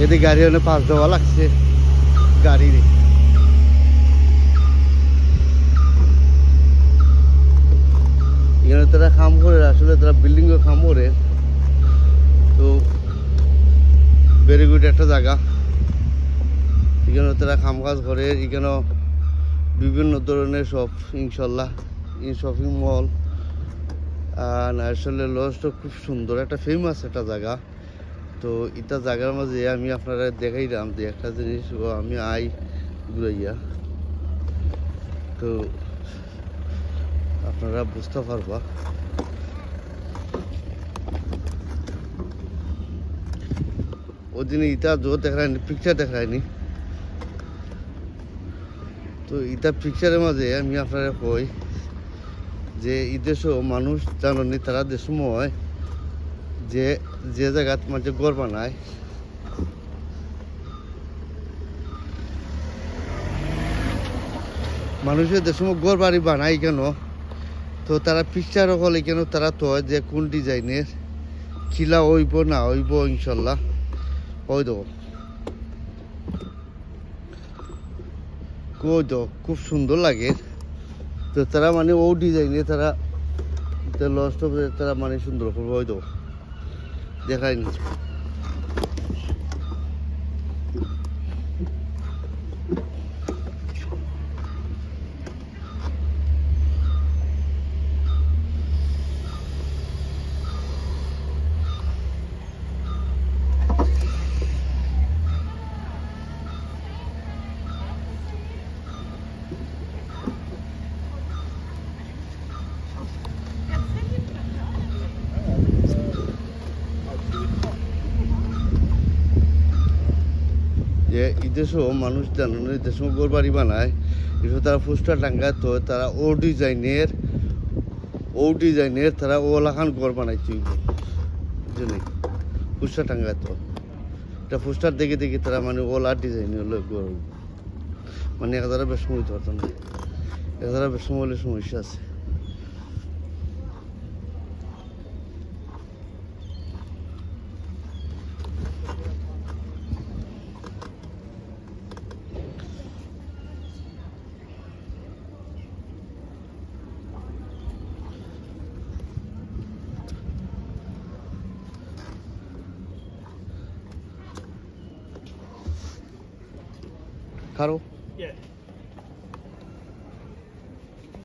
এদিকে গাড়ি অনেক পাশ দেওয়া লাগছে গাড়ি এখানে তারা কাম করে আসলে তারা বিল্ডিং এ কাম করে তো ভেরি গুড একটা জায়গা এখানে তারা কাম কাজ করে এখানে বিভিন্ন ধরনের সব ইনশাল্লাহ শপিং মল আর আসলে লজটা খুব সুন্দর একটা ফেমাস একটা জায়গা তো এটা জায়গার মাঝে আমি আপনারা দেখাইলাম যে একটা জিনিস আমি আই ঘুরাইয়া তো আপনারা বুঝতে পারবা ওই দিনে ইটা জো দেখায়নি পিকচার দেখায়নি তো ইটা পিকচারের মাঝে আমি আপনারা কই যে এই দেশও মানুষ জানি তারা দেশময় যে যে জায়গাত মানে ঘর বানায় মানুষের দেশময় ঘর বাড়ি বানায় কেন তো তারা পিকচার হলে কেন তারা তো যে কোন ডিজাইনের খিলা হইব না হইব ইনশাল্লাহ ওই দেবো কই তো খুব সুন্দর লাগে তো তারা মানে ও ডিজাইনে তারা লস্ট তারা মানে সুন্দর করবো ওই তো দেখায়নি যে এই দেশও মানুষ জানো এই দেশও ঘর বাড়ি বানায় এটা তারা পোস্টার টাঙ্গায় তো তারা ও ডিজাইনের তারা ওলাখান ঘর বানাইছে বুঝলি পোস্টার টাঙ্গায় তো এটা পোস্টার দেখে দেখে তারা মানে ওলা ডিজাইনের ঘর মানে এক হাজার বেশ হইতে পারতাম না এক হাজার বেশ হলে সমস্যা আছে Carol? Yeah.